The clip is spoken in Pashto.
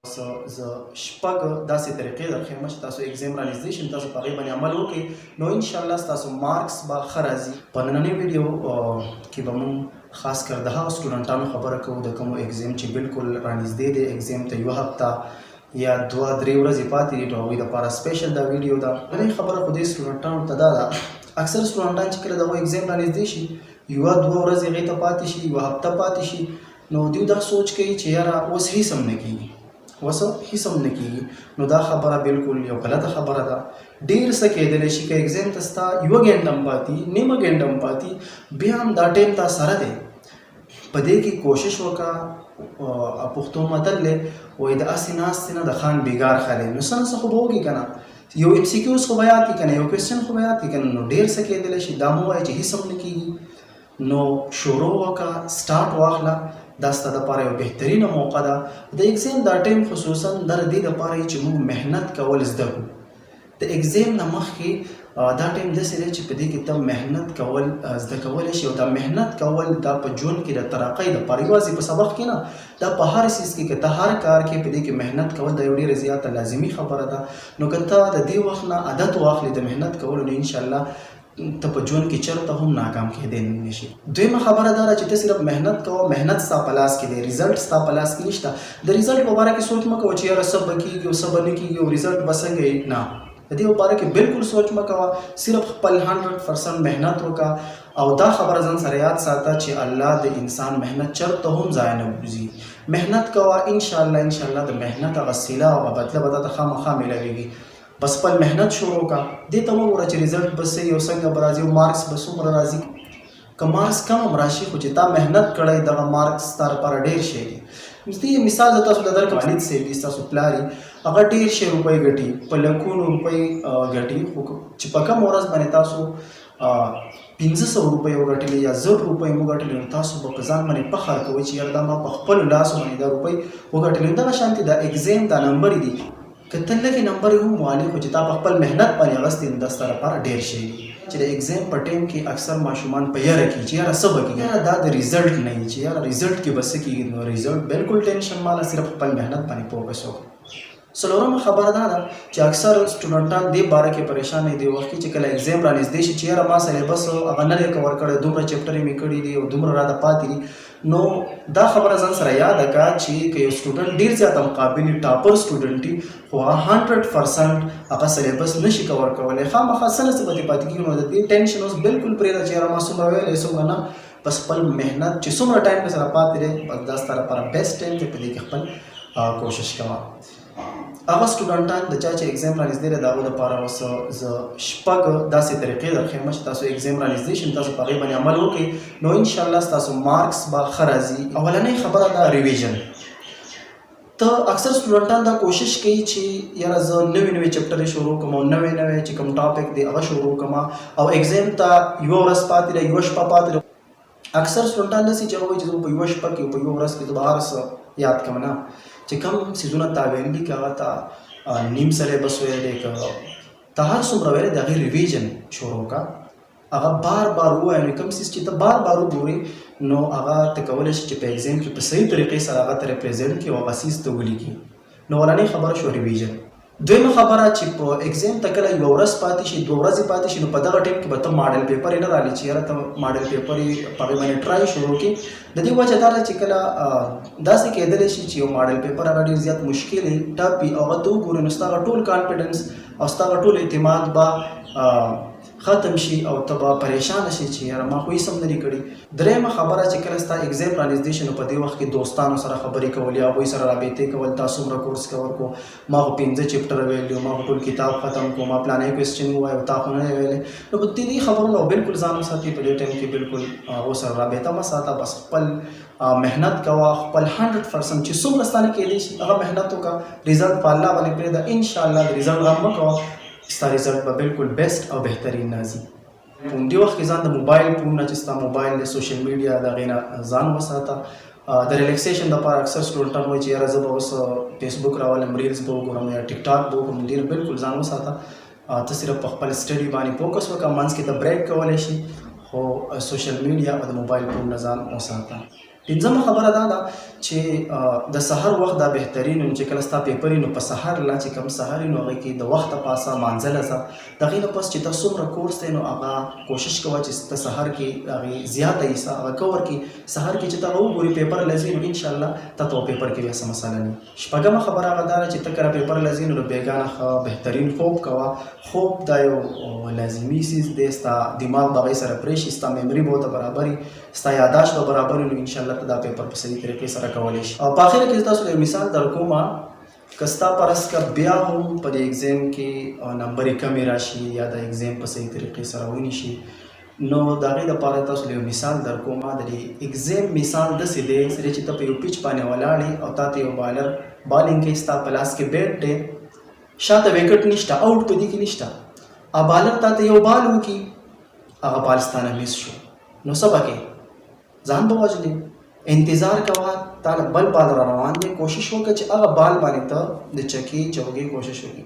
زه شپږ داسې طریقې درښیم چې تاسو اگزام را نږدې شي تاسو په هغې باندې عمل وکړئ نو انشاءالله ستاسو مارکس به ښه راځي. په نننۍ ویډیو کې به موږ خاص کر د هغو سټوډنټانو خبره کوو د کومو اگزام چې بالکل را نږدې دی اگزام ته یوه هفته یا 2-3 ورځې پاتې دي نو هغوی دپاره سپیشل دا ویډیو ده. نننۍ خبره خو دې سټوډنټانو ته دا ده اکثر سټوډنټان چې کله د هغو اگزام را نږدې شي 1-2 ورځې هغې ته پاتې شي یوه هفته پاتې شي نو دوی دا سوچ کوي چې یاره اوس هیڅ هم نه کېږي هیڅ هم نه کېږي نو دا خبره بالکل یو غلطه خبره ده. ډېر څه کېدلی شي که اگزام ته ستا یوه ګنټه هم پاتې نیمه ګنټه هم پاتې بیا هم دا ټایم تا سره دی په دې کې کوشش وکړه. پښتو متل دی وایي د هسې ناستې نه د خان بیګار خلی نو څه نه څه خو به وکړي که نه یو MCQs خو به یاد کړي که نه یو کوېسچن خو به یاد کړي که نه نو ډېر څه کېدلی شي دا مو وایي چې هیڅ هم نه کېږي نو شروع وکړه سټارټ واخله دا ستا دپاره یو بهترینه موقع ده. د اگزام دا ټایم خصوصا دا د دې دپاره چې موږ محنت کول زده کړو. د اگزام نه مخکې دا ټایم داسې دی چې په دې کې ته محنت کول زده کولی شي او دا محنت کول دا په ژوند کې د ترقۍ دپاره یوازې په سبق کې نه دا په هر څیز کې که ته هر کار کې په دې کې محنت کول دا یو ډېره زیاته لازمي خبره ده. نو که ته د دې وخت نه عادت واخلې د محنت کولو نو انشاءالله ته په ژوند کې چېرته هم ناکام کېدی نه شي. دویمه خبره دا ده چې ته صرف محنت کوه محنت ستا په لاس کې دی ریزلټ ستا په لاس کې نشته. د ریزلټ په باره کې سوچ مه کوه چې یاره څه به کېږي او څه به نه کېږي او ریزلټ به څنګه وي نه د دې په باره کې بالکل سوچ مه کوه صرف خپل 100% محنت وکړه او دا خبره ځان سره یاد ساته چې الله د انسان محنت چېرته هم ضایع نه وځي. محنت کوه انشاءالله د محنت هغه صله او بدله به درته خامخا میلاویږي. بس خپل محنت شروع وکړه دې ته مه ګوره چې ریزلټ به څه او څنګه به راځي او مارکس به څومره راځي. که مارکس کم هم راشي خو چې تا محنت کړی دغه مارکس ستا لپاره ډېر شی دی. مثال زه تاسو ته درکړم والد صاحب دي ستاسو پلار یي هغه ډېر شی روپۍ ګټي په لکونو روپۍ ګټي خو چې په کم ورځ باندې تاسو 500 روپۍ وګټلې یا 1000 روپۍ مو ګټلې نو تاسو به په ځان باندې فخر کوئ چې یاره دا ما په خپلو لاسو باندې دا روپۍ وګټلې. دغه شانتې د اګزام دا نمبر دي که ته لږې نمبر هم والي خو چې تا په خپل محنت باندې اخیستې نو دا ستا لپاره ډېر شی دی. چې د اګزام په ټایم کې اکثر ماشومان په یاره کېږي چې یاره څه به کېږي یاره دا د ریزلټ نه وي چې یاره ریزلټ کې به څه کېږي نو ریزلټ بالکل ټینشن ماله صرف خپل محنت باندې فوکس وکړه. څلورمه خبره دا ده چې اکثر سټوډنټان دې باره کې پریشان دي د وخت کې چې کله اګزام را نږدې شي چې یاره ما سلیبس هغه نه دی کور کړی دومره چپټرې مې کړي دي او دومره راته پاتې دي نو دا خبره ځان سره یاده کړه چې که یو سټوډنټ ډېر زیاته مقابل ټاپر سټوډنټ وي خو هغه 100% هغه سلیبس نشي کور کولی خامخا څه نه څه به ترې پاتې کېږي نو د دې ټینشن اوس بالکل پرېږده چې یاره ما څومره ویلی څومره نه بس خپل محنت چې څومره ټایم کې سره پاتې دی بس دا ستا لپاره بیسټ ټایم دی په دې کې خپل کوشش کوه. هغه سټوډنټان د چا چې اګزام را نږدې دی د هغو دپاره اوس زه شپږ داسې طریقې درښیم چې تاسو اګزام را نږدې شي تاسو په هغې باندې عمل وکړئ نو انشاءالله ستاسو مارکس به ښه راځي. اولنۍ خبره ده ریویژن. ته اکثر سټوډنټان دا کوشش کوي چې یاره زه نوې چپټرې شروع کړم او نوې چې کوم ټاپک دی هغه شروع کړم او اګزام ته یوه ورځ پاتې ده یوه شپه پاتې ده. اکثر سټوډنټان داسې چې هغه وایي چې زه په یوه شپه کې په یوه ورځ کې زه به هر څه یاد کړم نه چې کوم څیزونه تا ویل دي که هغه ته نیم سلیبس ویل دی که ته هر څومره ویلی د هغې ریویژن شروع کړه هغه بار ووایه نو کوم څیز چې ته بار وګورې نو هغه ته کولی شي چې په اګزام کې په صحیح طریقې سره هغه ته ریپرزینټ کړي او هغه څیز ته ولیکي. نو اولنۍ خبره شو ریویژن. دویمه خبره چې په اګزام ته کله یوه ورځ پاتې شي 2 ورځې پاتې شي نو په دغه ټایم کې به ته ماډل پیپر یې نه رالي چې یاره ته ماډل پیپر یې په هغې باندې ټرای شروع کړي. د دې وجه دا ده چې کله داسې کېدلی شي چې یو ماډل پیپر هغه ډېر زیات مشکل وي ټف وي او هغه ته وګورې نو ستا هغه ټول کانفیډنس او ستا هغه ټول اعتماد به ختم شي او ته به پریشانه شي چې یاره ما خو هېڅ هم نه دي کړي. درېیمه خبره چې کله ستا اګزام را نږدې شي نو په دې وخت کې دوستانو سره خبرې کول یا هغوی سره رابطې کول تا څومره کورس کور کړو ما خو 5 چپټره ویلي ما خو ټول کتاب ختم کړو ما پلانی کوېسچن ووایه تا خو نه دی ویلی نو په دې خبرو نه بالکل ځان وساتي په دې ټایم کې بالکل هغو سره رابطه مه ساته بس خپل محنت کوه خپل 100% چې څومره ستا نه کېدی شي هغه محنت وکړه ریزلټ په الله باندې پرېږده انشاءالله د ریزلټ غم مه کوه ستا ریزلټ به بالکل بیسټ او بهترین راځي. په همدې وخت کې ځان د موبایل فون نه چې ستا موبایل د سوشل میډیا د هغې نه ځان وساته. د ریلیکسیشن دپاره اکثر سټوډنټان وایي چې یاره زه به اوس فیسبوک راولم ریلز به وګورم یا ټیک ټاک به وکړم دې نه بالکل ځان وساته. ته صرف په خپل سټډي باندې فوکس وکړه منځ کې ته بریک کولی شي خو سوشل میډیا او د موبایل فون نه ځان وساته. پنځمه خبره دا ده چې د سحر وخت دا بهترین چې کله ستا پیپر نو په سحر لا چې کم سحر نو هغه کې د وخت پاسه مانځله ځه دغه نه پس چې تاسو څومره کورس دی نو هغه کوشش کوه چې ته سحر کې هغه زیاته ایسه هغه کور کې سحر کې چې ته وګوري پیپر لذي نو ان شاء الله ته پیپر کې بیا سم مسله نه. شپږمه خبره هغه ده چې ته کله پیپر لذي نو بیگانه بهترین خوب کوه. خوب دا یو لازمي سیز دی، ستا دماغ دغه سره پریشي، ستا میموري به ته برابري، ستا یاداشت به برابر نو ان شاء الله دا پیپر په صحیح طریقې سره کولی شي. او په اخر کې تاسو ته مثال درکوم که ستا پرس که بیا هم په دې ایگزام کې نمبرې کمې راشي یا د ایگزام په صحیح طریقې سره ونیشي نو د هغې دپاره تاسو له یو مثال درکوم. د دې ایگزام مثال داسې دی چې ته په یو پیچ باندې ولاړې او تا ته یو بالر بالینګ کوي، ستا په لاس کې بیټ دی، شاته وکټ نشته، اوټ په دې کې نشته، او بالر تا ته یو بال وکړي هغه بال ستا نه میس شو نو څه به کوې؟ ځان به وژنې. انتظار کوه، تا بل بال را روان دی، کوشش وکړه چې هغه بال باندې ته د چکې چوکې کوشش وکړي.